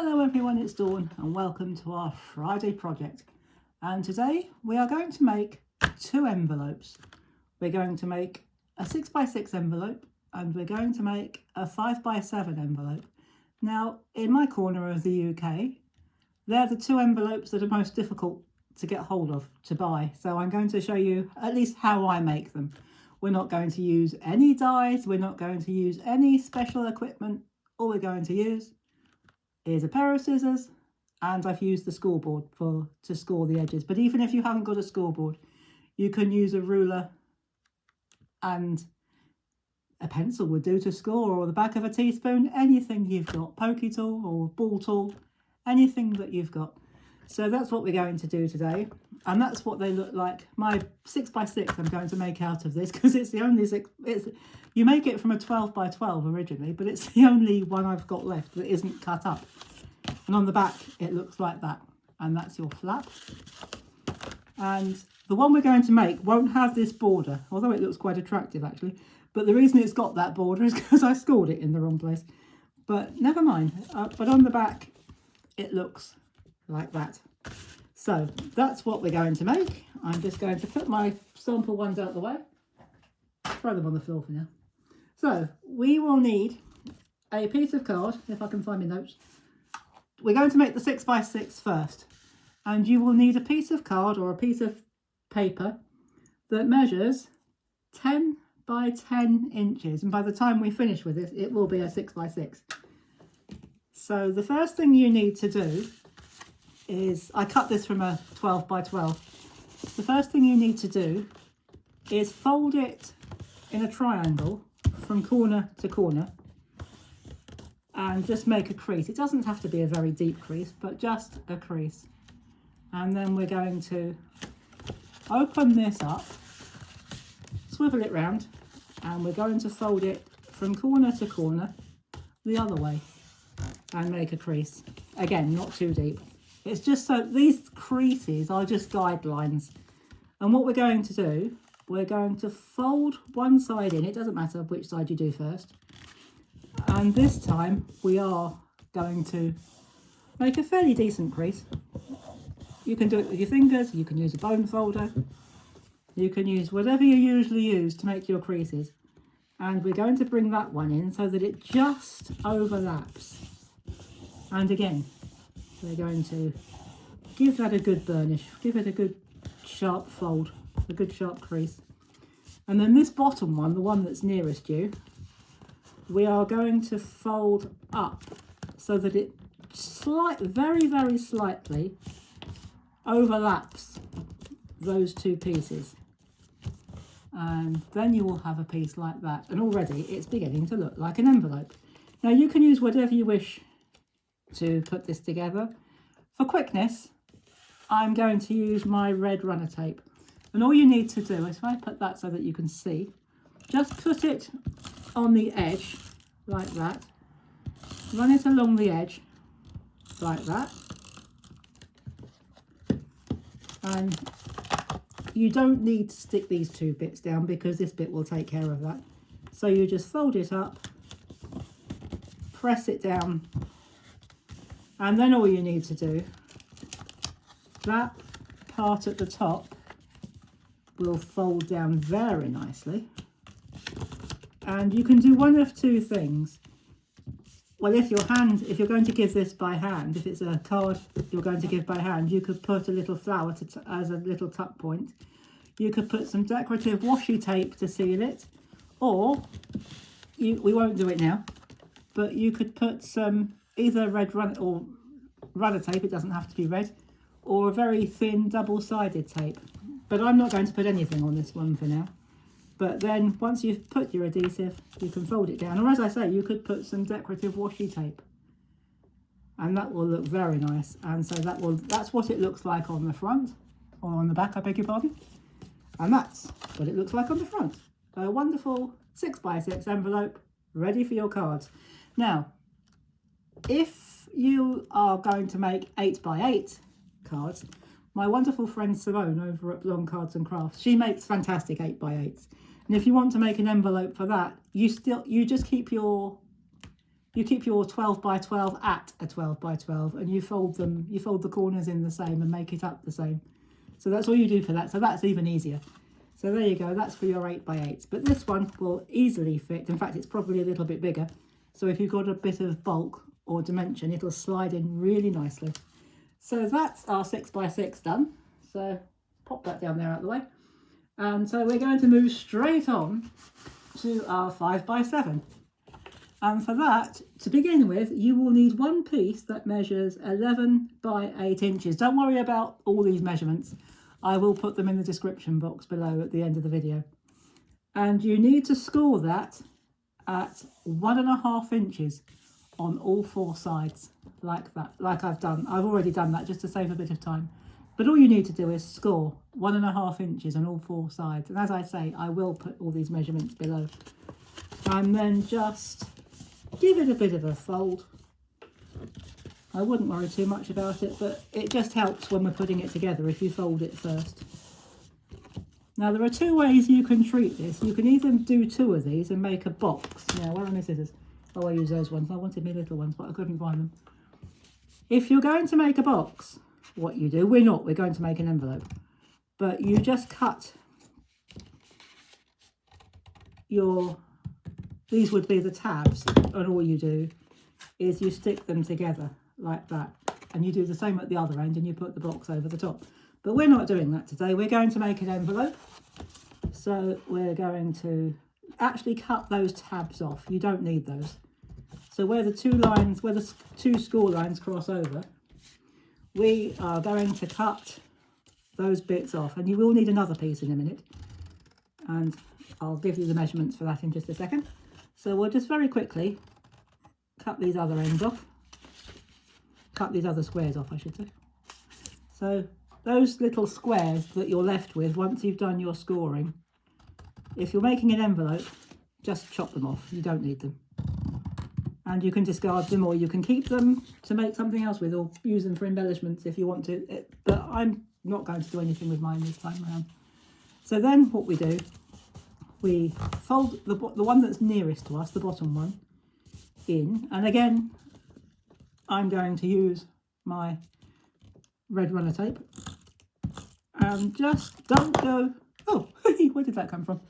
Hello everyone, it's Dawn and welcome to our Friday project. And today we are going to make two envelopes. We're going to make a 6x6 envelope and we're going to make a 5x7 envelope. Now, in my corner of the UK, they're the two envelopes that are most difficult to get hold of, to buy. So I'm going to show you at least how I make them. We're not going to use any dies, we're not going to use any special equipment. All we're going to use is a pair of scissors, and I've used the scoreboard to score the edges. But even if you haven't got a scoreboard, you can use a ruler and a pencil would do to score, or the back of a teaspoon, anything you've got, pokey tool or ball tool, anything that you've got. So that's what we're going to do today, and that's what they look like. My 6x6 I'm going to make out of this because it's the only you make it from a 12x12 originally, but it's the only one I've got left that isn't cut up. And on the back it looks like that, and that's your flap. And the one we're going to make won't have this border, although it looks quite attractive actually. But the reason it's got that border is because I scored it in the wrong place. But never mind. But on the back it looks like that. So that's what we're going to make. I'm just going to put my sample ones out the way. Throw them on the floor for now. So we will need a piece of card, if I can find my notes. We're going to make the 6x6 first. And you will need a piece of card or a piece of paper that measures 10 by 10 inches. And by the time we finish with it, it will be a 6x6. So the first thing you need to do is, I cut this from a 12x12. The first thing you need to do is fold it in a triangle from corner to corner and just make a crease. It doesn't have to be a very deep crease, but just a crease. And then we're going to open this up, swivel it round, and we're going to fold it from corner to corner the other way and make a crease. Again, not too deep. It's just so these creases are just guidelines. And what we're going to do, we're going to fold one side in. It doesn't matter which side you do first. And this time we are going to make a fairly decent crease. You can do it with your fingers, you can use a bone folder, you can use whatever you usually use to make your creases. And we're going to bring that one in so that it just overlaps. And again, we're going to give that a good burnish, give it a good sharp fold, a good sharp crease. And then this bottom one, the one that's nearest you, we are going to fold up so that it very, very slightly overlaps those two pieces. And then you will have a piece like that. And already it's beginning to look like an envelope. Now you can use whatever you wish to put this together. For quickness, I'm going to use my red runner tape. And all you need to do is, if I put that so that you can see, just put it on the edge like that. Run it along the edge like that. And you don't need to stick these two bits down because this bit will take care of that. So you just fold it up, press it down, and then all you need to do, that part at the top will fold down very nicely. And you can do one of two things. Well, if you're going to give this by hand, if it's a card you're going to give by hand, you could put a little flower as a little tuck point. You could put some decorative washi tape to seal it, or we won't do it now, but you could put some either red runner tape, it doesn't have to be red, or a very thin double-sided tape. But I'm not going to put anything on this one for now. But then once you've put your adhesive, you can fold it down. Or as I say, you could put some decorative washi tape. And that will look very nice. And so that's what it looks like on the front, or on the back, I beg your pardon. And that's what it looks like on the front. A wonderful 6x6 envelope ready for your cards. Now, if you are going to make 8x8 cards, my wonderful friend Simone over at Blonde Cards and Crafts, she makes fantastic 8x8s. And if you want to make an envelope for that, you just keep your you keep your 12 by 12 at a 12 by 12 and you fold the corners in the same and make it up the same. So that's all you do for that. So that's even easier. So there you go, that's for your 8 by 8s. But this one will easily fit. In fact, it's probably a little bit bigger. So if you've got a bit of bulk or dimension, it'll slide in really nicely. So that's our 6 by 6 done. So pop that down there out of the way. And so we're going to move straight on to our 5 by 7. And for that, to begin with, you will need one piece that measures 11 by 8 inches. Don't worry about all these measurements. I will put them in the description box below at the end of the video. And you need to score that at 1.5 inches on all 4 sides, like that, like I've done. I've already done that just to save a bit of time. But all you need to do is score 1.5 inches on all 4 sides. And as I say, I will put all these measurements below. And then just give it a bit of a fold. I wouldn't worry too much about it, but it just helps when we're putting it together if you fold it first. Now there are 2 ways you can treat this. You can either do 2 of these and make a box. Now, where are my scissors? Oh, I use those ones. I wanted my little ones, but I couldn't find them. If you're going to make a box, what you do, we're going to make an envelope. But you just cut these would be the tabs, and all you do is you stick them together like that. And you do the same at the other end and you put the box over the top. But we're not doing that today. We're going to make an envelope. So we're going to actually cut those tabs off. You don't need those. So where the 2 score lines cross over, we are going to cut those bits off. And you will need another piece in a minute. And I'll give you the measurements for that in just a second. So we'll just very quickly cut these other ends off. Cut these other squares off, I should say. So those little squares that you're left with once you've done your scoring, if you're making an envelope, just chop them off. You don't need them. And you can discard them, or you can keep them to make something else with, or use them for embellishments if you want to. But I'm not going to do anything with mine this time around. So then what we do, we fold the one that's nearest to us, the bottom one, in. And again, I'm going to use my red runner tape. And just don't go... Oh, where did that come from?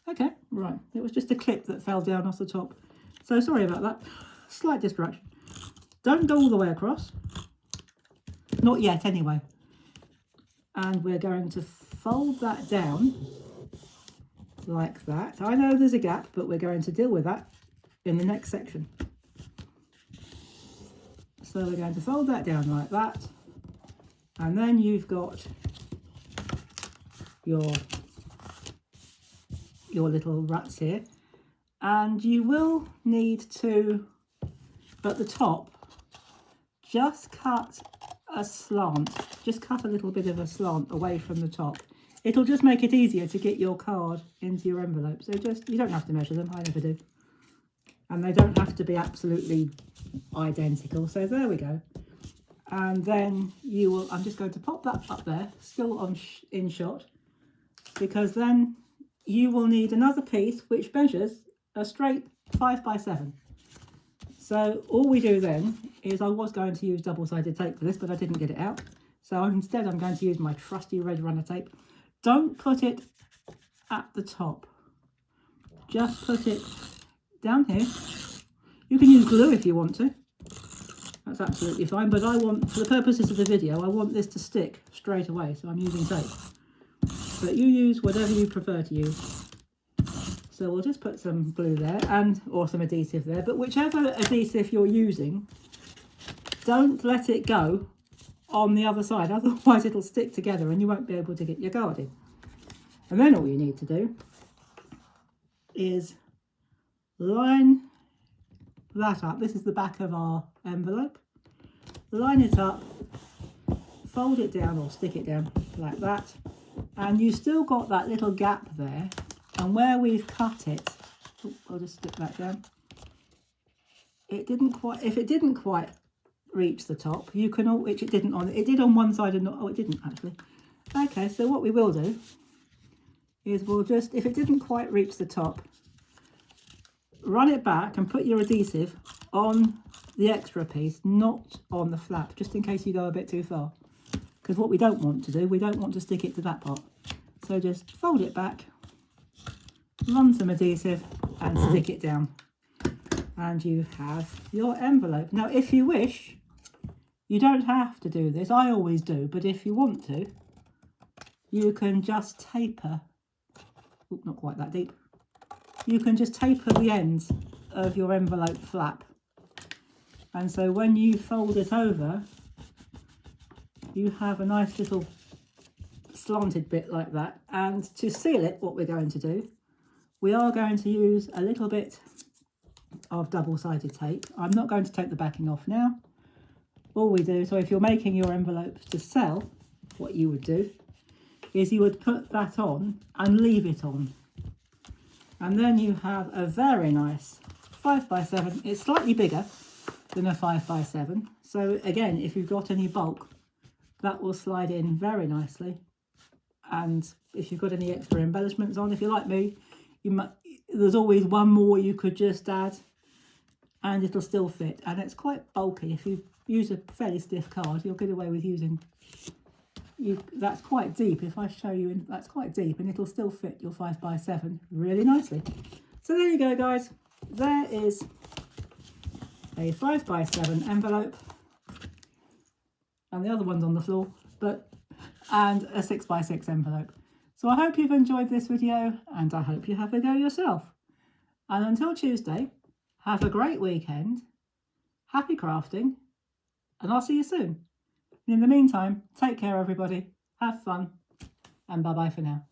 Okay, right. It was just a clip that fell down off the top. So sorry about that. Slight distraction. Don't go all the way across. Not yet, anyway. And we're going to fold that down like that. I know there's a gap, but we're going to deal with that in the next section. So we're going to fold that down like that. And then you've got your little ruts here. And you will need to, at the top, just cut a slant. Just cut a little bit of a slant away from the top. It'll just make it easier to get your card into your envelope. So you don't have to measure them, I never do. And they don't have to be absolutely identical. So there we go. And then you will, I'm just going to pop that up there, still in shot, because then you will need another piece which measures a straight 5 by 7. So all we do then is, I was going to use double-sided tape for this, but I didn't get it out. So instead I'm going to use my trusty red runner tape. Don't put it at the top. Just put it down here. You can use glue if you want to. That's absolutely fine, but I want, for the purposes of the video, I want this to stick straight away, so I'm using tape. But you use whatever you prefer to use. So we'll just put some glue there, or some adhesive there, but whichever adhesive you're using, don't let it go on the other side, otherwise it'll stick together and you won't be able to get your card in. And then all you need to do is line that up. This is the back of our envelope. Line it up, fold it down or stick it down like that, and you've still got that little gap there, and where we've cut it, I'll just stick that down. If it didn't quite reach the top, you can, which it didn't on, it did on one side and not, oh, it didn't actually. Okay, so what we will do is we'll just, if it didn't quite reach the top, run it back and put your adhesive on the extra piece, not on the flap, just in case you go a bit too far. Because what we don't want to do, we don't want to stick it to that part. So just fold it back, run some adhesive and stick it down. And you have your envelope. Now, if you wish, you don't have to do this. I always do, but if you want to, you can just taper. Ooh, not quite that deep. You can just taper the ends of your envelope flap. And so when you fold it over, you have a nice little slanted bit like that. And to seal it, what we're going to do, we are going to use a little bit of double-sided tape. I'm not going to take the backing off now. All we do, so if you're making your envelopes to sell, what you would do is you would put that on and leave it on. And then you have a very nice 5x7. It's slightly bigger than a 5x7. So again, if you've got any bulk, that will slide in very nicely. And if you've got any extra embellishments on, if you're like me, there's always one more you could just add and it'll still fit. And it's quite bulky. If you use a fairly stiff card, you'll get away with using, that's quite deep. If I show you, that's quite deep and it'll still fit your 5x7 really nicely. So there you go, guys. There is a 5x7 envelope. And the other one's on the floor, and a 6x6 envelope. So I hope you've enjoyed this video and I hope you have a go yourself. And until Tuesday, have a great weekend, happy crafting, and I'll see you soon. And in the meantime, take care everybody, have fun, and bye-bye for now.